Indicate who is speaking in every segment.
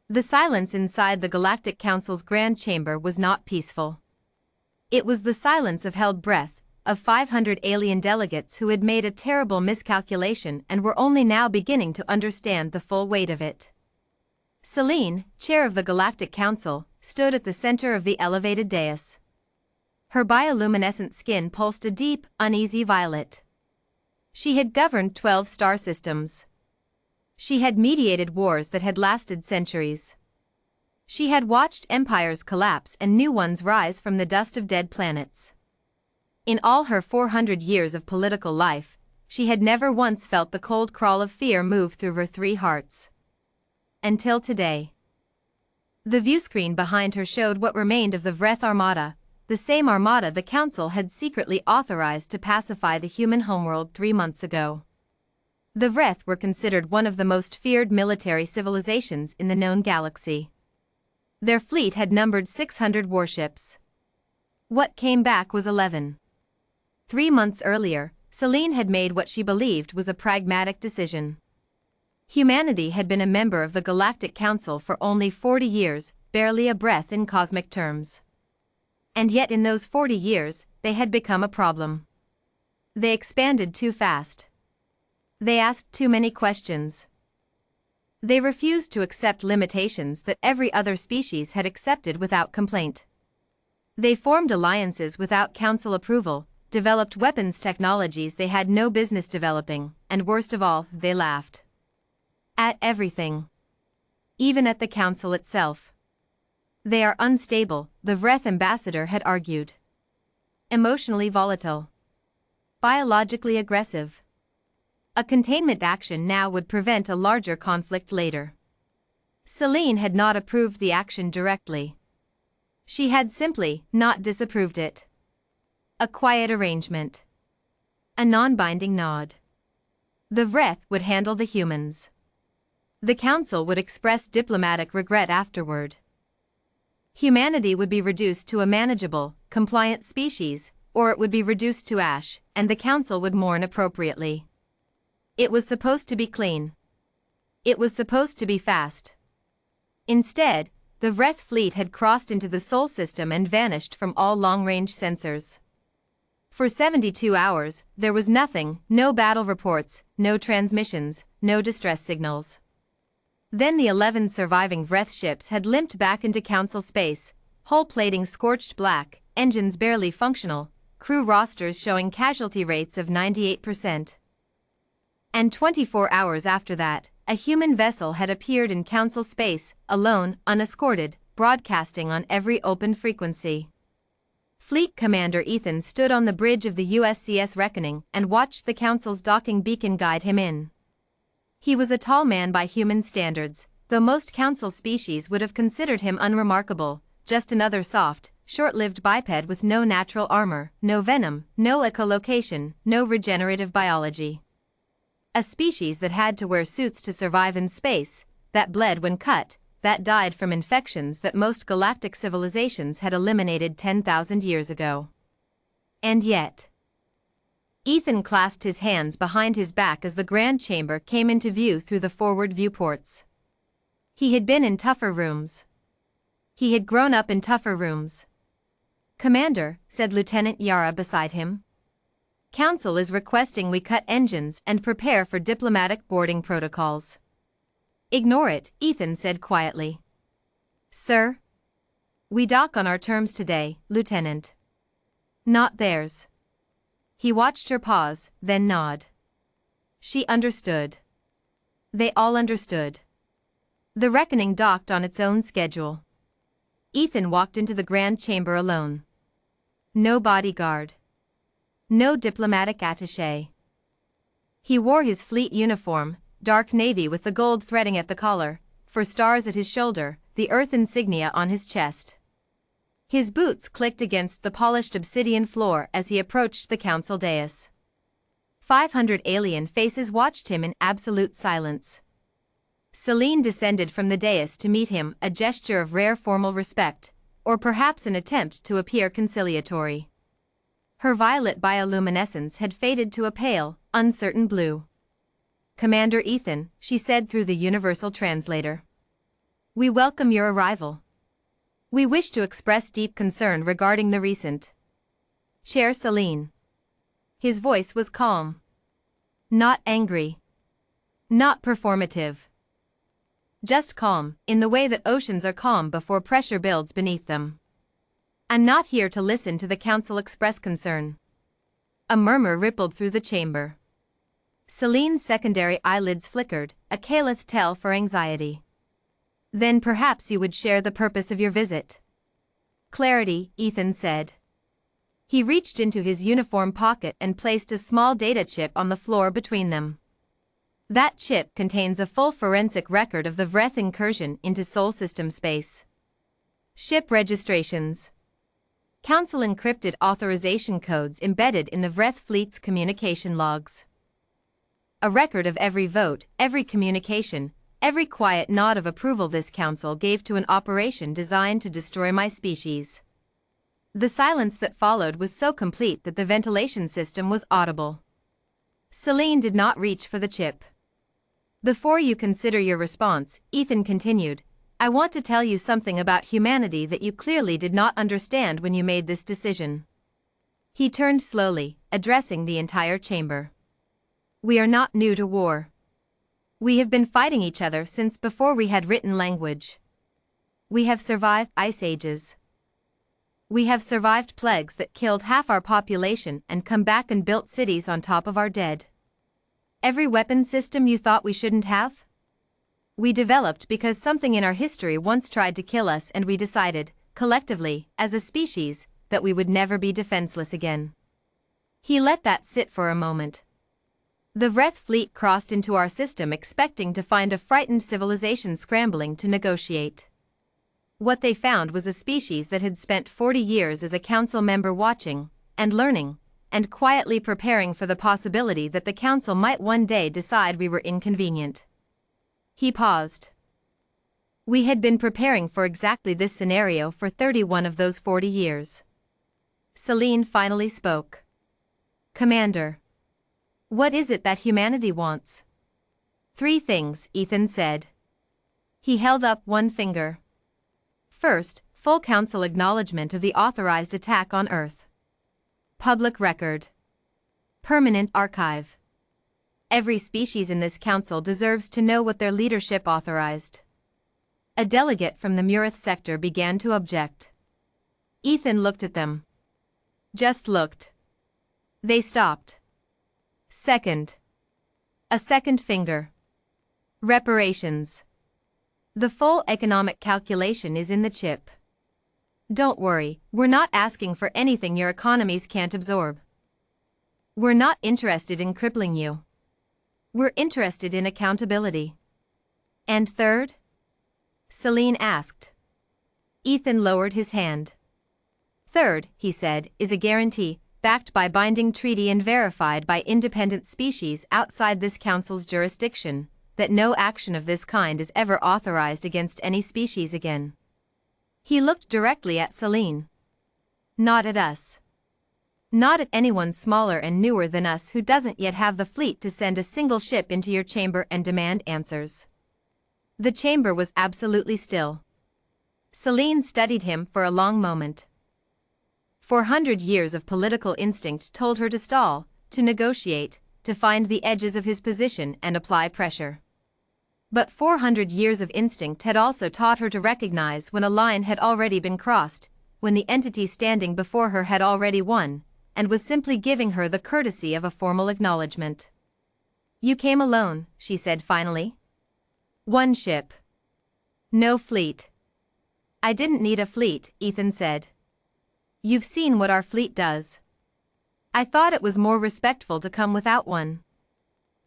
Speaker 1: The silence inside the Galactic Council's grand chamber was not peaceful. It was the silence of held breath, of 500 alien delegates who had made a terrible miscalculation and were only now beginning to understand the full weight of it. Selene, chair of the Galactic Council, stood at the center of the elevated dais. Her bioluminescent skin pulsed a deep, uneasy violet. She had governed 12 star systems. She had mediated wars that had lasted centuries. She had watched empires collapse and new ones rise from the dust of dead planets. In all her 400 years of political life, she had never once felt the cold crawl of fear move through her 3 hearts. Until today. The viewscreen behind her showed what remained of the Vreth Armada, the same armada the Council had secretly authorized to pacify the human homeworld 3 months ago. The Vreth were considered one of the most feared military civilizations in the known galaxy. Their fleet had numbered 600 warships. What came back was 11. 3 months earlier, Selene had made what she believed was a pragmatic decision. Humanity had been a member of the Galactic Council for only 40 years, barely a breath in cosmic terms. And yet in those 40 years, they had become a problem. They expanded too fast. They asked too many questions. They refused to accept limitations that every other species had accepted without complaint. They formed alliances without Council approval, developed weapons technologies they had no business developing, and worst of all, they laughed. At everything. Even at the Council itself. They are unstable, the Vreth ambassador had argued. Emotionally volatile. Biologically aggressive. A containment action now would prevent a larger conflict later. Selene had not approved the action directly. She had simply not disapproved it. A quiet arrangement. A non-binding nod. The Vreth would handle the humans. The Council would express diplomatic regret afterward. Humanity would be reduced to a manageable, compliant species, or it would be reduced to ash, and the Council would mourn appropriately. It was supposed to be clean. It was supposed to be fast. Instead, the Vreth fleet had crossed into the Sol system and vanished from all long-range sensors. For 72 hours, there was nothing, no battle reports, no transmissions, no distress signals. Then the 11 surviving Vreth ships had limped back into Council space, hull plating scorched black, engines barely functional, crew rosters showing casualty rates of 98%. And 24 hours after that, a human vessel had appeared in Council space, alone, unescorted, broadcasting on every open frequency. Fleet Commander Ethan stood on the bridge of the USCS Reckoning and watched the Council's docking beacon guide him in. He was a tall man by human standards, though most Council species would have considered him unremarkable, just another soft, short-lived biped with no natural armor, no venom, no echolocation, no regenerative biology. A species that had to wear suits to survive in space, that bled when cut, that died from infections that most galactic civilizations had eliminated 10,000 years ago. And yet. Ethan clasped his hands behind his back as the Grand Chamber came into view through the forward viewports. He had been in tougher rooms. He had grown up in tougher rooms. "Commander," said Lieutenant Yara beside him. "Council is requesting we cut engines and prepare for diplomatic boarding protocols." "Ignore it," Ethan said quietly. "Sir? We dock on our terms today, Lieutenant. Not theirs." He watched her pause, then nod. She understood. They all understood. The Reckoning docked on its own schedule. Ethan walked into the Grand Chamber alone. No bodyguard. No diplomatic attaché. He wore his fleet uniform, dark navy with the gold threading at the collar, for stars at his shoulder, the Earth insignia on his chest. His boots clicked against the polished obsidian floor as he approached the Council dais. 500 alien faces watched him in absolute silence. Selene descended from the dais to meet him, a gesture of rare formal respect, or perhaps an attempt to appear conciliatory. Her violet bioluminescence had faded to a pale, uncertain blue. "Commander Ethan," she said through the universal translator. We welcome your arrival. We wish to express deep concern regarding the recent Chair Celine. His voice was calm. Not angry. Not performative. Just calm, in the way that oceans are calm before pressure builds beneath them. I'm not here to listen to the council express concern. A murmur rippled through the chamber. Celine's secondary eyelids flickered, a caliph tell for anxiety. Then perhaps you would share the purpose of your visit. Clarity, Ethan said. He reached into his uniform pocket and placed a small data chip on the floor between them. That chip contains a full forensic record of the Vreth incursion into Sol system space. Ship registrations. Council encrypted authorization codes embedded in the Vreth fleet's communication logs. A record of every vote, every communication, every quiet nod of approval this council gave to an operation designed to destroy my species. The silence that followed was so complete that the ventilation system was audible. Celine did not reach for the chip. Before you consider your response, Ethan continued, I want to tell you something about humanity that you clearly did not understand when you made this decision. He turned slowly, addressing the entire chamber. We are not new to war. We have been fighting each other since before we had written language. We have survived ice ages. We have survived plagues that killed half our population and come back and built cities on top of our dead. Every weapon system you thought we shouldn't have? We developed because something in our history once tried to kill us, and we decided, collectively, as a species, that we would never be defenseless again. He let that sit for a moment. The Vreth fleet crossed into our system expecting to find a frightened civilization scrambling to negotiate. What they found was a species that had spent 40 years as a council member watching, and learning, and quietly preparing for the possibility that the council might one day decide we were inconvenient. He paused. We had been preparing for exactly this scenario for 31 of those 40 years. Celine finally spoke. Commander. What is it that humanity wants? 3 things, Ethan said. He held up one finger. First, full council acknowledgement of the authorized attack on Earth. Public record. Permanent archive. Every species in this council deserves to know what their leadership authorized. A delegate from the Murith sector began to object. Ethan looked at them. Just looked. They stopped. Second. A second finger. Reparations. The full economic calculation is in the chip. Don't worry, we're not asking for anything your economies can't absorb. We're not interested in crippling you. We're interested in accountability. And third? Celine asked. Ethan lowered his hand. Third, he said, is a guarantee, backed by binding treaty and verified by independent species outside this council's jurisdiction, that no action of this kind is ever authorized against any species again. He looked directly at Celine. Not at us. Not at anyone smaller and newer than us who doesn't yet have the fleet to send a single ship into your chamber and demand answers. The chamber was absolutely still. Celine studied him for a long moment. 400 years of political instinct told her to stall, to negotiate, to find the edges of his position and apply pressure. But 400 years of instinct had also taught her to recognize when a line had already been crossed, when the entity standing before her had already won, and was simply giving her the courtesy of a formal acknowledgement. You came alone, she said finally. One ship. No fleet. I didn't need a fleet, Ethan said. You've seen what our fleet does. I thought it was more respectful to come without one.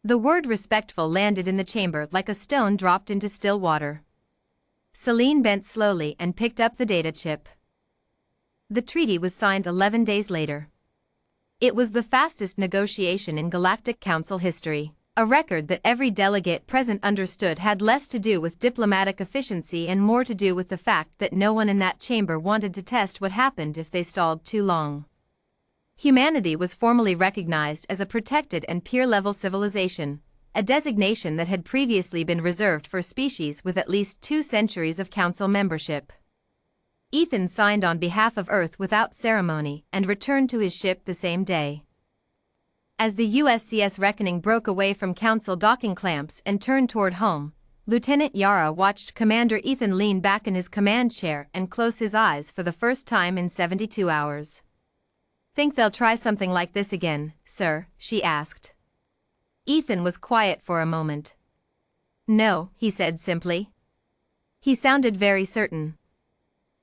Speaker 1: The word respectful landed in the chamber like a stone dropped into still water. Celine bent slowly and picked up the data chip. The treaty was signed 11 days later. It was the fastest negotiation in Galactic Council history, a record that every delegate present understood had less to do with diplomatic efficiency and more to do with the fact that no one in that chamber wanted to test what happened if they stalled too long. Humanity was formally recognized as a protected and peer-level civilization, a designation that had previously been reserved for species with at least 2 centuries of council membership. Ethan signed on behalf of Earth without ceremony and returned to his ship the same day. As the USCS Reckoning broke away from council docking clamps and turned toward home, Lieutenant Yara watched Commander Ethan lean back in his command chair and close his eyes for the first time in 72 hours. "Think they'll try something like this again, sir?" she asked. Ethan was quiet for a moment. "No," he said simply. He sounded very certain.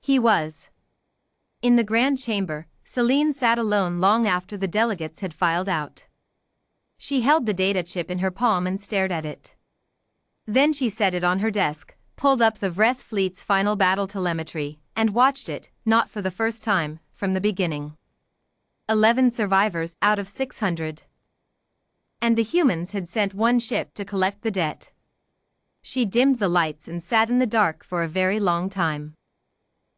Speaker 1: He was. In the Grand Chamber, Celine sat alone long after the delegates had filed out. She held the data chip in her palm and stared at it. Then she set it on her desk, pulled up the Vreth fleet's final battle telemetry, and watched it, not for the first time, from the beginning. 11 survivors out of 600. And the humans had sent 1 ship to collect the debt. She dimmed the lights and sat in the dark for a very long time.